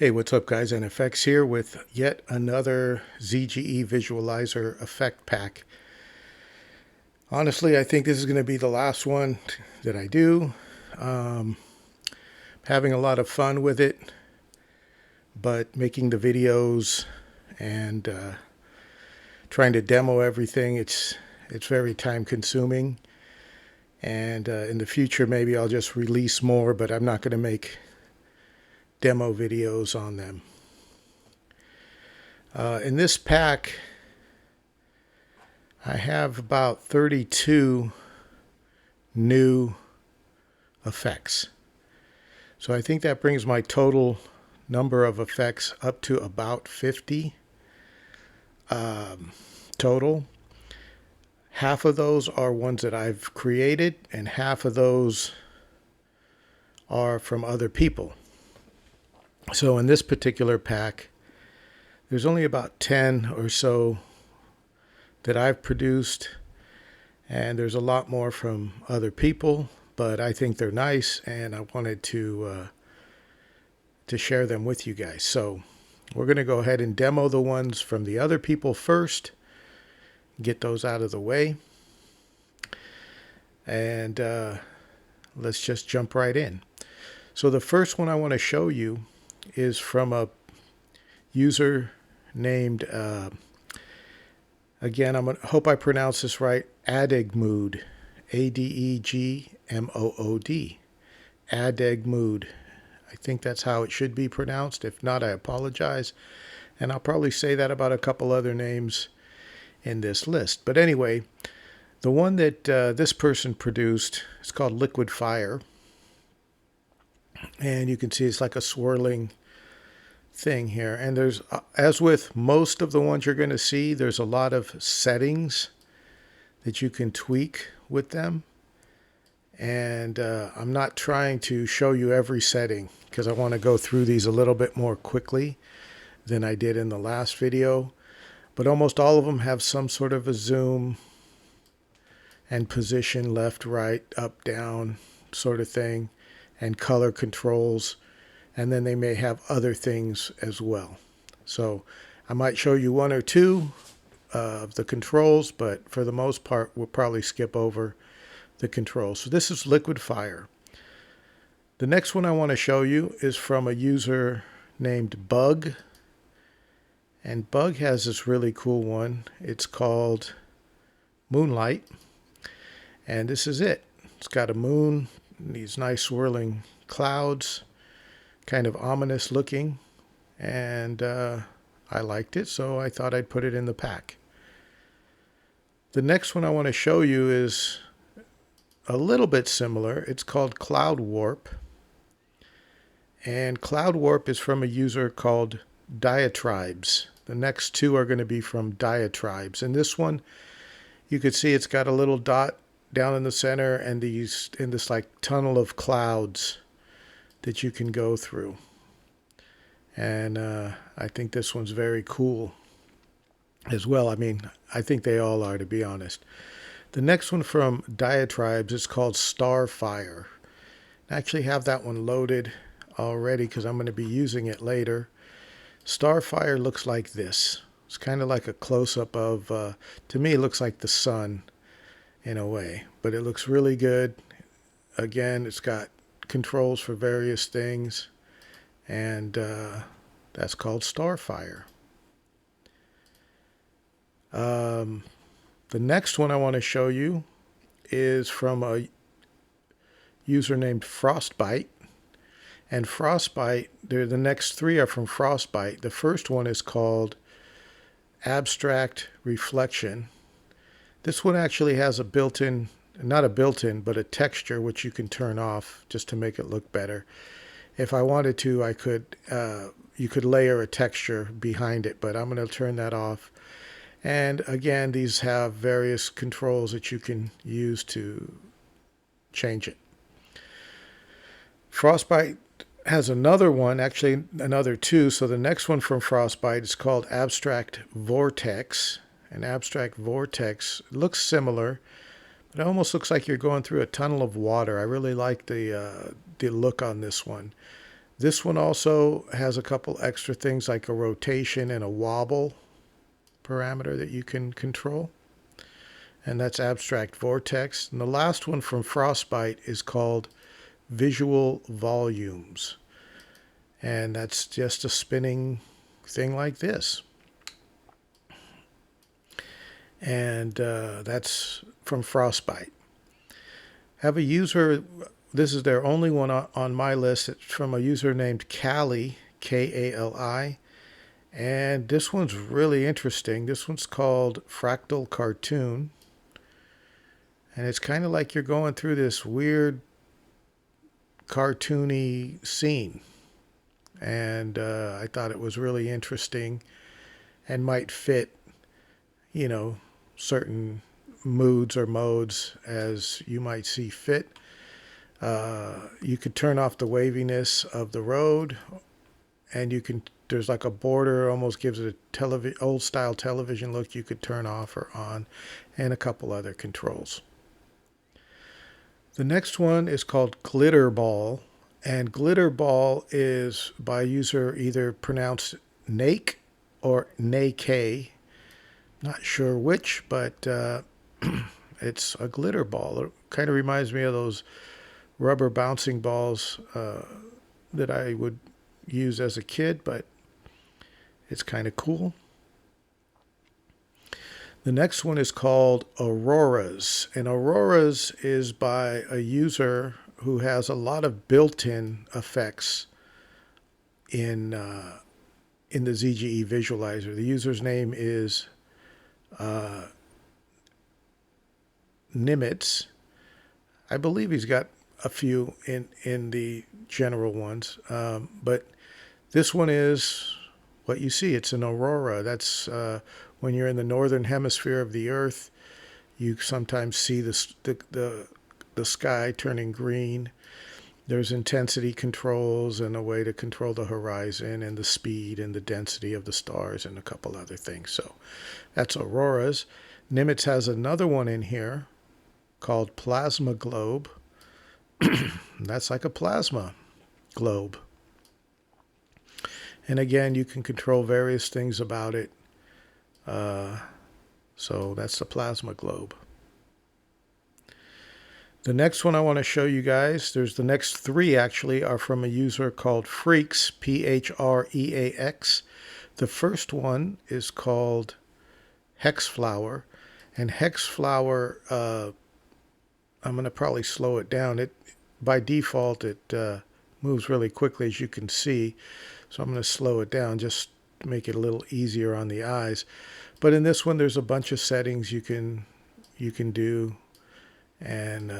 Hey, what's up guys? NFX here with yet another ZGE visualizer effect pack. Honestly, I think this is going to be the last one that I do. Having a lot of fun with it, but making the videos and trying to demo everything, it's very time consuming. And in the future, maybe I'll just release more, but I'm not going to make demo videos on them. In this pack, I have about 32 new effects. So I think that brings my total number of effects up to about 50 total. Half of those are ones that I've created, and half of those are from other people. So in this particular pack, there's only about 10 or so that I've produced, and there's a lot more from other people, but I think they're nice, and I wanted to share them with you guys. So we're going to go ahead and demo the ones from the other people first, get those out of the way, and let's just jump right in. So the first one I want to show you is from a user named, again, hope I pronounce this right, Adegmood, Adegmood, Adegmood. I think that's how it should be pronounced. If not, I apologize. And I'll probably say that about a couple other names in this list. But anyway, the one that this person produced is called Liquid Fire. And you can see it's like a swirling thing here. And there's, as with most of the ones you're going to see, there's a lot of settings that you can tweak with them. And I'm not trying to show you every setting because I want to go through these a little bit more quickly than I did in the last video. But almost all of them have some sort of a zoom and position, left, right, up, down sort of thing, and color controls. And then they may have other things as well. So I might show you one or two of the controls, but for the most part, we'll probably skip over the controls. So this is Liquid Fire. The next one I want to show you is from a user named Bug. And Bug has this really cool one. It's called Moonlight. And this is it. It's got a moon, these nice swirling clouds, kind of ominous looking, and I liked it, so I thought I'd put it in the pack. The next one I want to show you is a little bit similar. It's called Cloud Warp, and Cloud Warp is from a user called Diatribes. The next two are going to be from Diatribes, and this one you could see it's got a little dot down in the center and these in this like tunnel of clouds that you can go through. And I think this one's very cool as well. I mean, I think they all are, to be honest. The next one from Diatribes is called Starfire. I actually have that one loaded already because I'm going to be using it later. Starfire looks like this. It's kind of like a close-up of, to me, it looks like the sun in a way, but it looks really good. Again, it's got controls for various things, and that's called Starfire. The next one I want to show you is from a user named Frostbite, and Frostbite, the next three are from Frostbite. The first one is called Abstract Reflection. This one actually has a built-in, not a built-in, but a texture which you can turn off just to make it look better. If I wanted to, I could, you could layer a texture behind it, but I'm going to turn that off. And again, these have various controls that you can use to change it. Frostbite has another one, actually another two. So the next one from Frostbite is called Abstract Vortex. And Abstract Vortex looks similar. It almost looks like you're going through a tunnel of water. I really like the look on this one. This one also has a couple extra things like a rotation and a wobble parameter that you can control. And that's abstract vortex. And the last one from Frostbite is called visual volumes. And that's just a spinning thing like this. And that's from Frostbite. Have a user, this is their only one on my list. It's from a user named Kali, Kali. And this one's really interesting. This one's called Fractal Cartoon. And it's kind of like you're going through this weird cartoony scene. And I thought it was really interesting and might fit, you know, certain moods or modes as you might see fit. You could turn off the waviness of the road, and you can, there's like a border, almost gives it a old style television look you could turn off or on, and a couple other controls. The next one is called Glitter Ball, and Glitter Ball is by user either pronounced Nake or Nake. Not sure which, but it's a glitter ball. It kind of reminds me of those rubber bouncing balls that I would use as a kid, but it's kind of cool. The next one is called Auroras, and Auroras is by a user who has a lot of built-in effects in the ZGE visualizer. The user's name is Nimitz. I believe he's got a few in the general ones, but this one is what you see. It's an aurora. That's when you're in the northern hemisphere of the Earth. You sometimes see the sky turning green. There's intensity controls and a way to control the horizon and the speed and the density of the stars and a couple other things. So that's auroras. Nimitz has another one in here called Plasma Globe. That's like a plasma globe. And again, you can control various things about it. So that's the plasma globe. The next one I want to show you guys, there's the next three actually are from a user called Phreaks, Phreax. The first one is called Hexflower. And Hexflower, I'm going to probably slow it down. By default, it moves really quickly, as you can see. So I'm going to slow it down, just to make it a little easier on the eyes. But in this one, there's a bunch of settings you can do and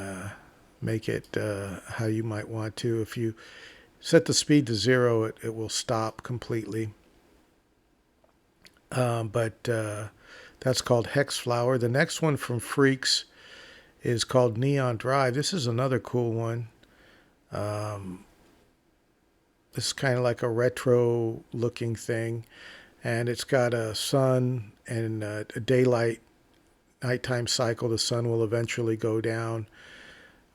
make it how you might want to. If you set the speed to 0, it will stop completely. But that's called Hexflower. The next one from Phreaks is called Neon Drive. This is another cool one. This is kind of like a retro looking thing, and it's got a sun and a daylight nighttime cycle. The sun will eventually go down,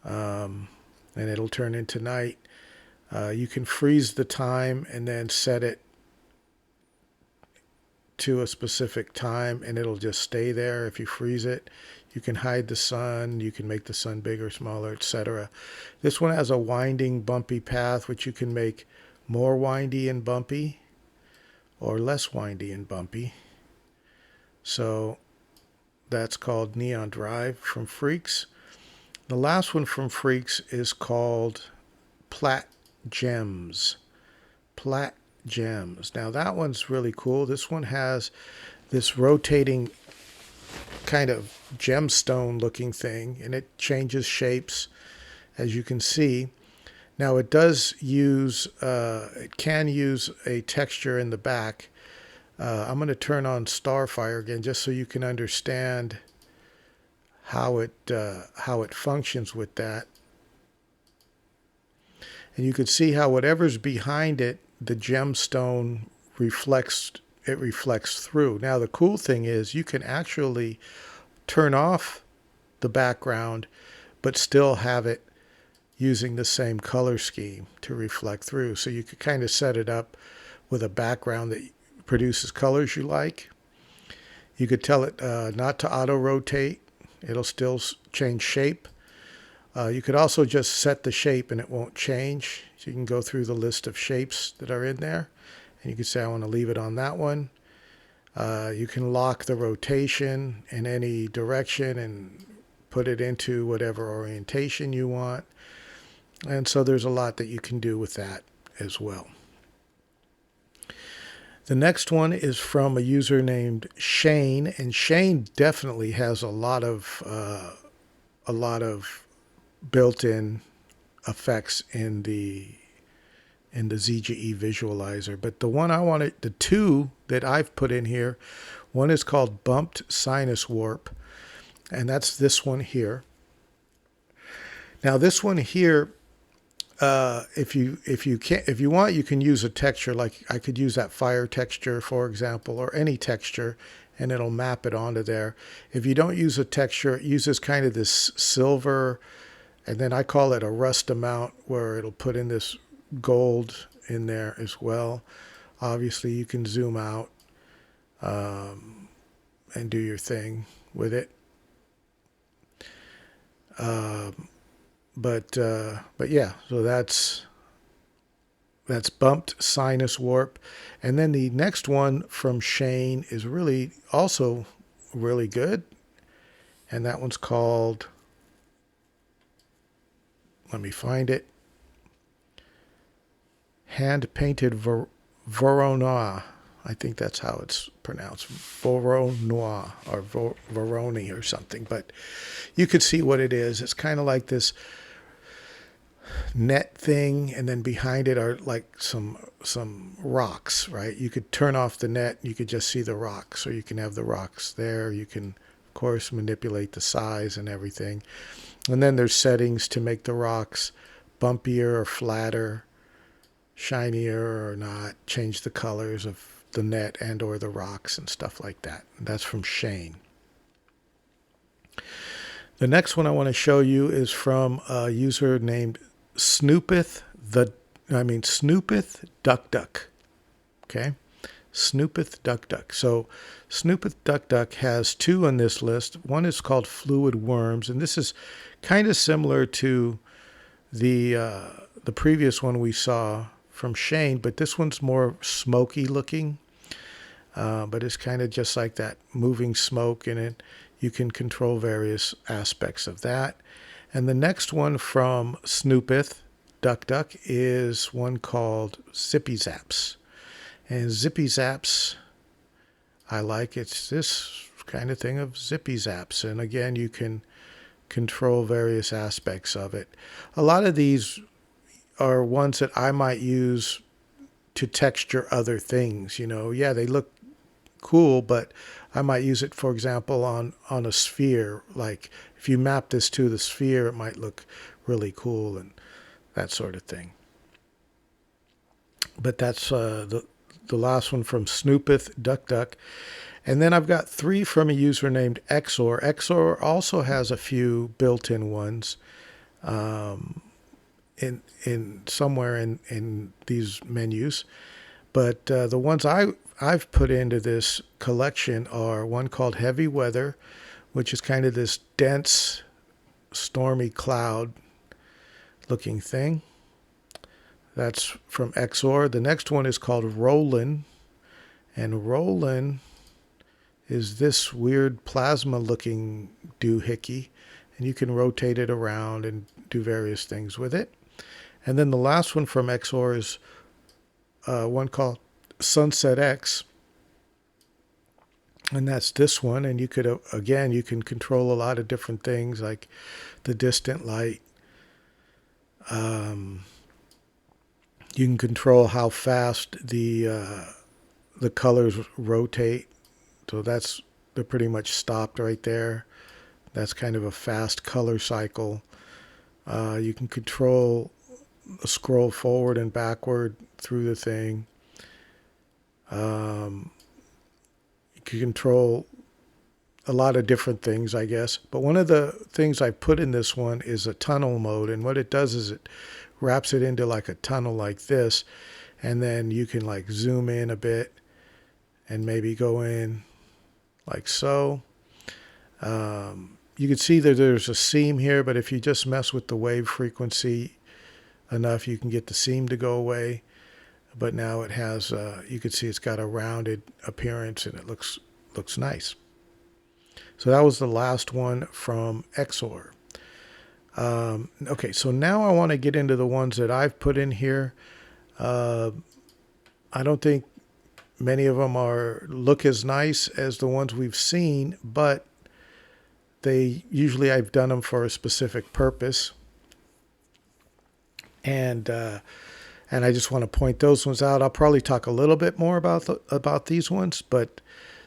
and it'll turn into night. You can freeze the time and then set it to a specific time, and it'll just stay there if you freeze it. You can hide the sun, you can make the sun bigger, smaller, etc. This one has a winding, bumpy path, which you can make more windy and bumpy or less windy and bumpy. So that's called Neon Drive from Phreaks. The last one from Phreaks is called Plat Gems. Plat Gems. Now that one's really cool. This one has this rotating kind of gemstone looking thing, and it changes shapes, as you can see. Now it does use, it can use a texture in the back. I'm going to turn on Starfire again just so you can understand how it functions with that. And you can see how whatever's behind it, the gemstone reflects through. Now the cool thing is you can actually turn off the background but still have it using the same color scheme to reflect through. So you could kind of set it up with a background that produces colors you like. You could tell it not to auto rotate. It'll still change shape. You could also just set the shape and it won't change. So you can go through the list of shapes that are in there. And you can say, I want to leave it on that one. You can lock the rotation in any direction and put it into whatever orientation you want. And so there's a lot that you can do with that as well. The next one is from a user named Shane, and Shane definitely has a lot of built-in effects in the ZGE visualizer. But the one I wanted, the two that I've put in here, one is called Bumped Sinus Warp, and that's this one here. Now this one here, if you want, you can use a texture. Like I could use that fire texture, for example, or any texture, and it'll map it onto there. If you don't use a texture, it uses kind of this silver, and then I call it a rust amount, where it'll put in this gold in there as well. Obviously, you can zoom out and do your thing with it. But yeah, so that's Bumped Sinus Warp. And then the next one from Shane is really also really good. And that one's called, let me find it, Hand Painted Voronoi. I think that's how it's pronounced, Voronoi or Voroni or something. But you could see what it is. It's kind of like this net thing, and then behind it are like some rocks, right? You could turn off the net, you could just see the rocks, or you can have the rocks there. You can, of course, manipulate the size and everything. And then there's settings to make the rocks bumpier or flatter, shinier or not, change the colors of the net and or the rocks and stuff like that. And that's from Shane. The next one I want to show you is from a user named Snoopeth Duck Duck. Okay, Snoopeth Duck Duck. So Snoopeth Duck Duck has two on this list. One is called Fluid Worms, and this is kind of similar to the previous one we saw from Shane, but this one's more smoky looking. But it's kind of just like that, moving smoke in it. You can control various aspects of that. And the next one from Snoopeth Duck Duck is one called Zippy Zaps. And Zippy Zaps, I like. It's this kind of thing of Zippy Zaps. And again, you can control various aspects of it. A lot of these are ones that I might use to texture other things. You know, yeah, they look cool, but I might use it, for example, on a sphere. Like if you map this to the sphere, it might look really cool and that sort of thing. But that's the last one from Snoopeth Duck Duck. And then I've got three from a user named Exor. Exor also has a few built-in ones in somewhere in these menus. But the ones I've put into this collection are one called Heavy Weather, which is kind of this dense, stormy cloud looking thing. That's from Exor. The next one is called Rollin', and Rollin' is this weird plasma looking doohickey, and you can rotate it around and do various things with it. And then the last one from Exor is one called Sunset X, and that's this one. And you could, again, you can control a lot of different things like the distant light. You can control how fast the colors rotate. So they're pretty much stopped right there. That's kind of a fast color cycle. You can control a scroll forward and backward through the thing. You can control a lot of different things, I guess. But one of the things I put in this one is a tunnel mode. And what it does is it wraps it into like a tunnel like this. And then you can like zoom in a bit and maybe go in like so. You can see that there's a seam here, but if you just mess with the wave frequency enough, you can get the seam to go away. But now it has, you can see it's got a rounded appearance and it looks nice. So that was the last one from Xor. Okay, so now I want to get into the ones that I've put in here. I don't think many of them look as nice as the ones we've seen, but usually I've done them for a specific purpose. And I just want to point those ones out. I'll probably talk a little bit more about these ones, but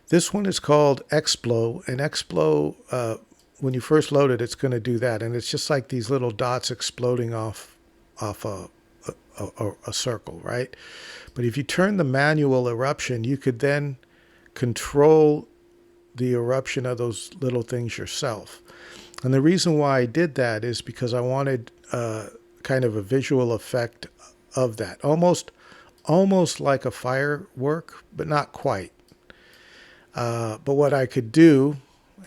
this one is called Explo, and Explo, when you first load it, it's going to do that, and it's just like these little dots exploding off a circle, right? But if you turn the manual eruption, you could then control the eruption of those little things yourself. And the reason why I did that is because I wanted kind of a visual effect of that, almost like a firework, but not quite. But what I could do,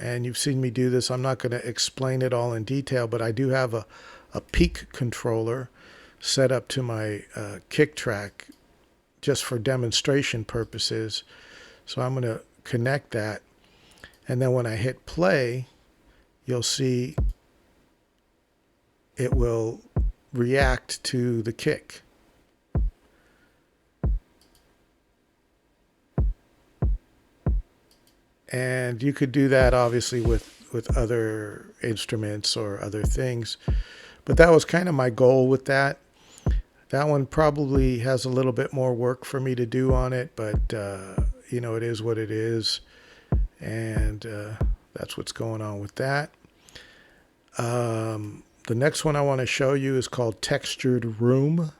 and you've seen me do this, I'm not going to explain it all in detail, but I do have a peak controller set up to my kick track just for demonstration purposes. So I'm going to connect that. And then when I hit play, you'll see it will react to the kick. And you could do that obviously with other instruments or other things. But that was kind of my goal with that. That one probably has a little bit more work for me to do on it, but you know, it is what it is. And that's what's going on with that. The next one I want to show you is called Textured Room.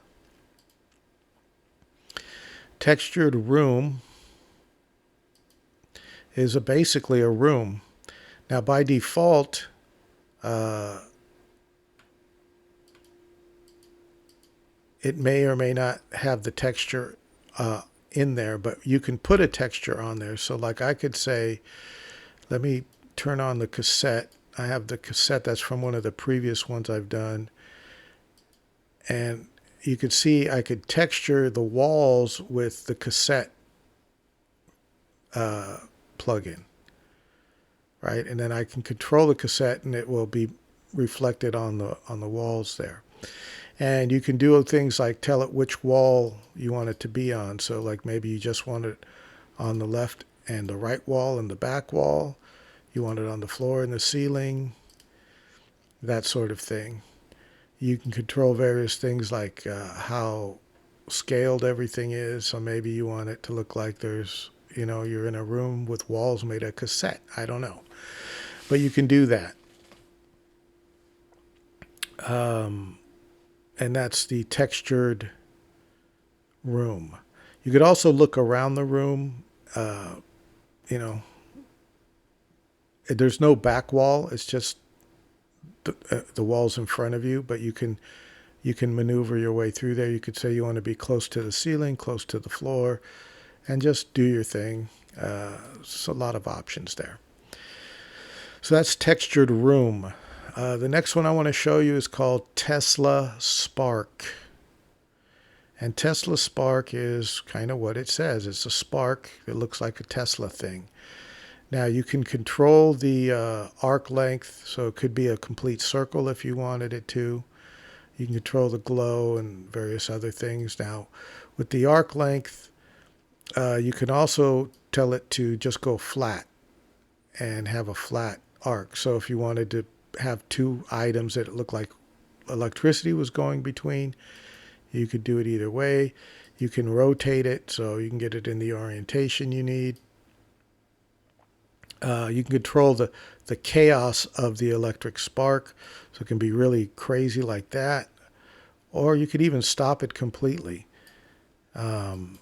Textured Room is basically a room. Now, by default, it may or may not have the texture in there, but you can put a texture on there. So like I could say, let me turn on the cassette. I have the cassette that's from one of the previous ones I've done. And you could see I could texture the walls with the cassette plug-in, right? And then I can control the cassette and it will be reflected on the walls there. And you can do things like tell it which wall you want it to be on. So like maybe you just want it on the left and the right wall and the back wall. You want it on the floor and the ceiling, that sort of thing. You can control various things like how scaled everything is. So maybe you want it to look like there's, you know, you're in a room with walls made of cassette. I don't know. But you can do that. And that's the textured room. You could also look around the room. You know, there's no back wall. It's just the walls in front of you, but you can maneuver your way through there. You could say you want to be close to the ceiling, close to the floor, and just do your thing. It's a lot of options there. So that's Textured Room. The next one I want to show you is called Tesla Spark. And Tesla Spark is kind of what it says. It's a spark. It looks like a Tesla thing. Now you can control the arc length, so it could be a complete circle if you wanted it to. You can control the glow and various other things. Now with the arc length, you can also tell it to just go flat and have a flat arc. So if you wanted to have two items that look like electricity was going between, you could do it either way. You can rotate it so you can get it in the orientation you need. You can control the chaos of the electric spark, so it can be really crazy like that. Or you could even stop it completely. And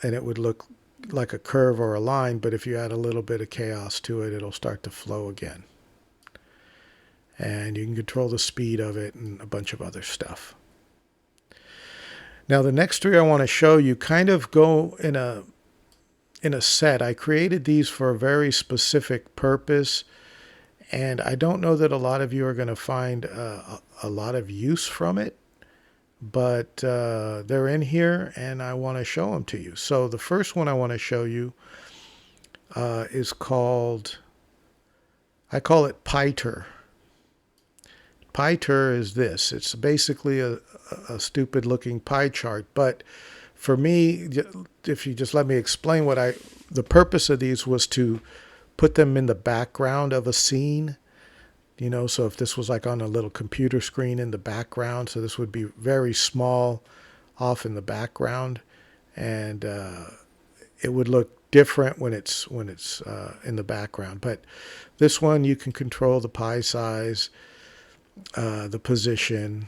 it would look like a curve or a line, but if you add a little bit of chaos to it, it'll start to flow again. And you can control the speed of it and a bunch of other stuff. Now the next three I want to show you kind of go in a set. I created these for a very specific purpose, and I don't know that a lot of you are going to find a lot of use from it, but they're in here and I want to show them to you. So the first one I want to show you is called, I call it Pyter. Pyter is this. It's basically a stupid looking pie chart, but for me, if you just let me explain the purpose of these was to put them in the background of a scene. You know, so if this was like on a little computer screen in the background, so this would be very small off in the background, and it would look different when it's in the background. But this one, you can control the pie size, the position.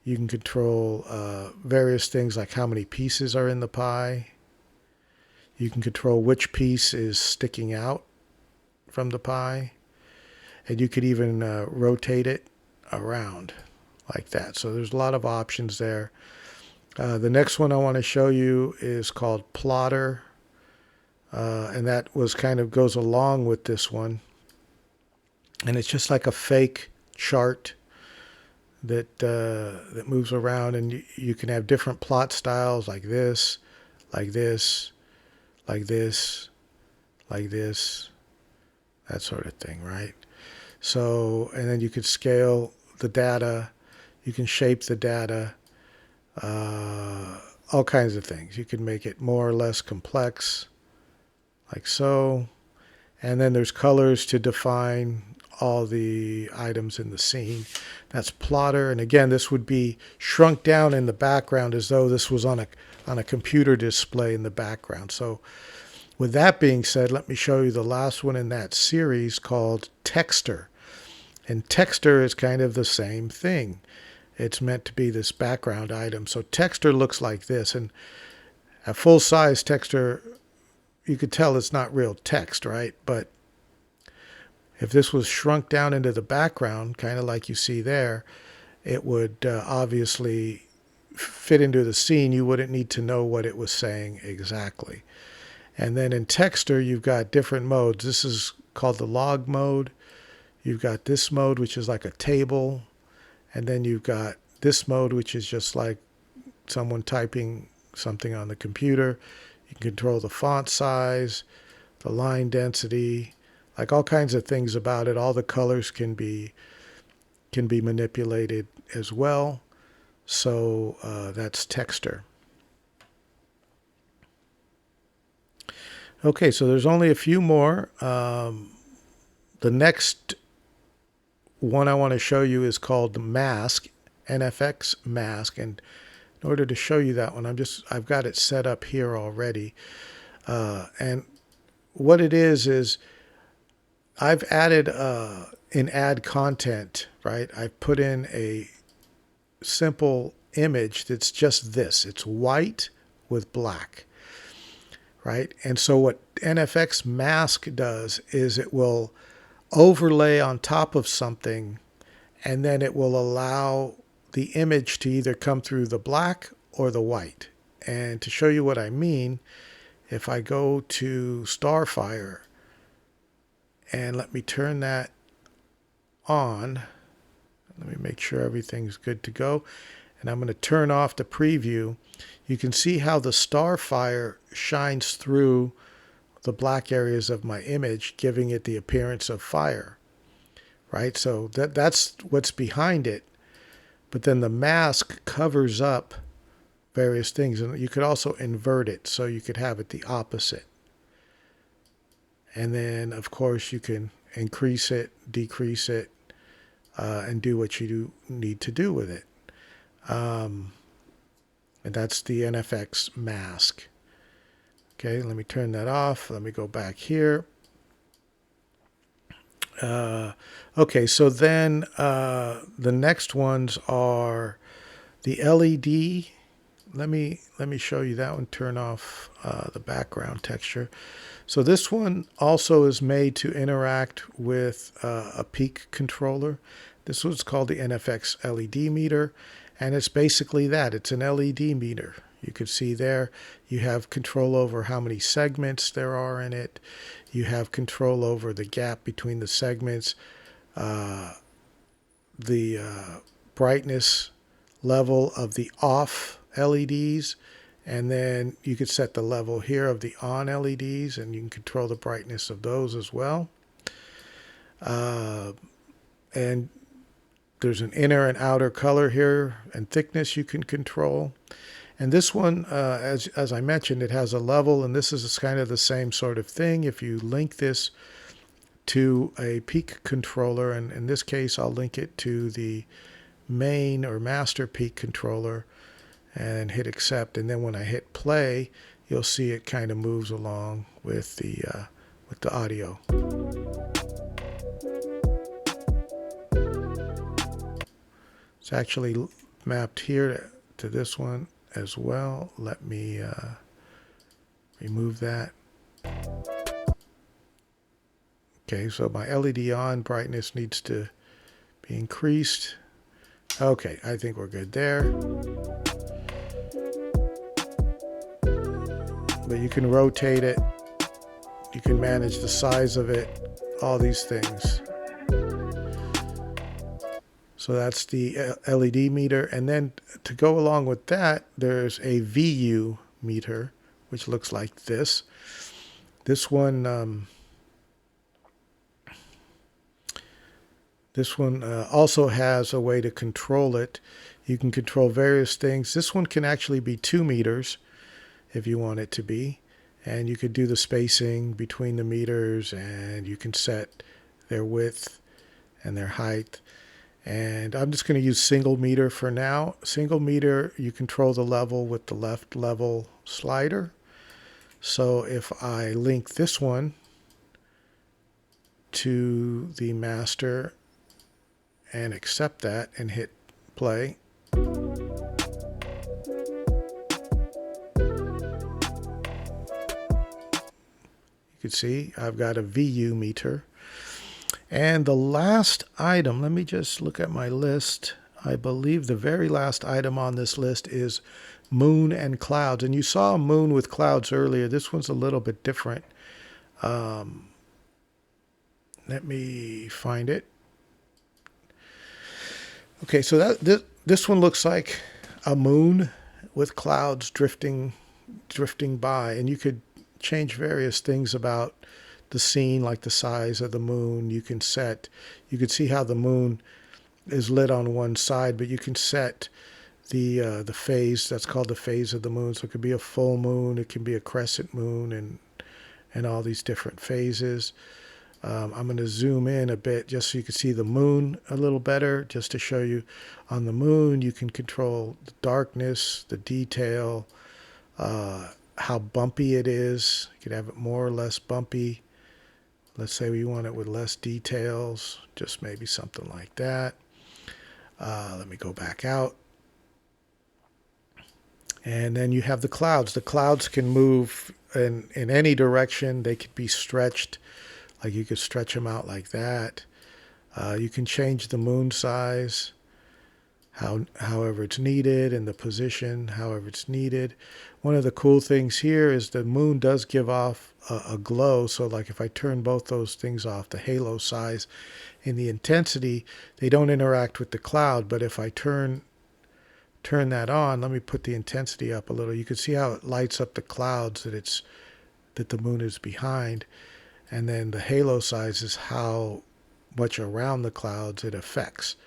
You can control various things like how many pieces are in the pie. You can control which piece is sticking out from the pie. And you could even rotate it around like that. So there's a lot of options there. The next one I want to show you is called Plotter. And that goes along with this one. And it's just like a fake chart that moves around, and you can have different plot styles like this, like this, like this, like this, that sort of thing, right? So, and then you could scale the data, you can shape the data, all kinds of things. You can make it more or less complex, like so. And then there's colors to define all the items in the scene. That's Plotter. And again, this would be shrunk down in the background as though this was on a computer display in the background. So with that being said, let me show you the last one in that series called Texter. And Texter is kind of the same thing. It's meant to be this background item. So Texter looks like this. And a full-size Texter, you could tell it's not real text, right? But if this was shrunk down into the background, kind of like you see there, it would obviously fit into the scene. You wouldn't need to know what it was saying exactly. And then in Texter, you've got different modes. This is called the log mode. You've got this mode, which is like a table. And then you've got this mode, which is just like someone typing something on the computer. You can control the font size, the line density, like all kinds of things about it. All the colors can be manipulated as well. So that's Texter. Okay, so there's only a few more. The next one I want to show you is called the Mask, NFX Mask. And in order to show you that one, I've got it set up here already. And what it is I've added in add content, right? I've put in a simple image that's just this. It's white with black, right? And so what NFX Mask does is it will overlay on top of something, and then it will allow the image to either come through the black or the white. And to show you what I mean, if I go to Starfire, and let me turn that on. Let me make sure everything's good to go. And I'm going to turn off the preview. You can see how the Starfire shines through the black areas of my image, giving it the appearance of fire. Right? So that's what's behind it. But then the mask covers up various things. And you could also invert it so you could have it the opposite. And then, of course, you can increase it, decrease it, and do what you need to do with it. And that's the NFX Mask. Okay, let me turn that off. Let me go back here. Okay, so then the next ones are the LED let me show you that one. Turn off the background texture. So this one also is made to interact with a peak controller. This one's called the NFX LED meter, and it's basically that. It's an LED meter. You can see there you have control over how many segments there are in it. You have control over the gap between the segments, the brightness level of the off LEDs, and then you could set the level here of the on LEDs, and you can control the brightness of those as well. And there's an inner and outer color here and thickness you can control. And this one, as I mentioned, it has a level, and this is kind of the same sort of thing. If you link this to a peak controller, and in this case I'll link it to the main or master peak controller, and hit accept, and then when I hit play, you'll see it kind of moves along with the audio. It's actually mapped here to this one as well. Let me remove that. Okay, so my LED on brightness needs to be increased. Okay, I think we're good there. But you can rotate it, you can manage the size of it, all these things. So that's the LED meter. And then to go along with that, there's a VU meter, which looks like this. This one also has a way to control it. You can control various things. This one can actually be 2 meters. If you want it to be, and you could do the spacing between the meters, and you can set their width and their height. And I'm just going to use single meter for now. Single meter, you control the level with the left level slider. So if I link this one to the master and accept that and hit play, you can see I've got a VU meter. And the last item, let me just look at my list. I believe the very last item on this list is moon and clouds. And you saw a moon with clouds earlier. This one's a little bit different. Let me find it. Okay, so this one looks like a moon with clouds drifting by, and you could change various things about the scene, like the size of the moon. You can see how the moon is lit on one side, but you can set the phase. That's called the phase of the moon. So it could be a full moon, it can be a crescent moon, and all these different phases. I'm going to zoom in a bit just so you can see the moon a little better, just to show you. On the moon, you can control the darkness, the detail, how bumpy it is. You could have it more or less bumpy. Let's say we want it with less details, just maybe something like that. Let me go back out. And then you have the clouds. The clouds can move in any direction. They could be stretched, like you could stretch them out like that. You can change the moon size however it's needed, and the position however it's needed. One of the cool things here is the moon does give off a glow. So like if I turn both those things off, the halo size and the intensity, they don't interact with the cloud. But if I turn that on, let me put the intensity up a little. You can see how it lights up the clouds that the moon is behind. And then the halo size is how much around the clouds it affects.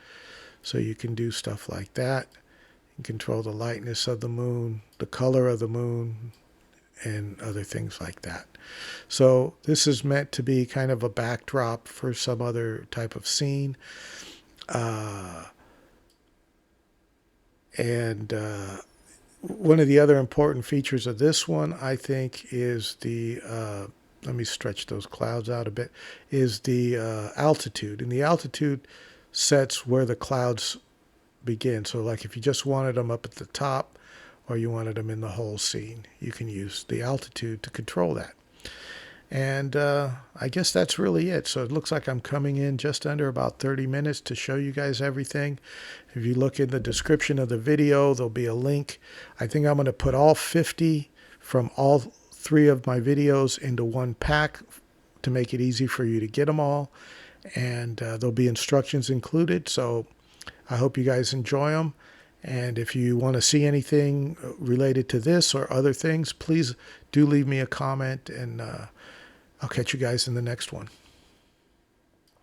So you can do stuff like that. You can control the lightness of the moon, the color of the moon, and other things like that. So this is meant to be kind of a backdrop for some other type of scene. One of the other important features of this one, I think, is the let me stretch those clouds out a bit, is the altitude. And the altitude sets where the clouds begin. So like if you just wanted them up at the top or you wanted them in the whole scene. You can use the altitude to control that. And I guess that's really it. So it looks like I'm coming in just under about 30 minutes to show you guys everything. If you look in the description of the video, there'll be a link. I think I'm going to put all 50 from all 3 of my videos into one pack to make it easy for you to get them all. And there'll be instructions included. So I hope you guys enjoy them. And if you want to see anything related to this or other things, please do leave me a comment, and I'll catch you guys in the next one.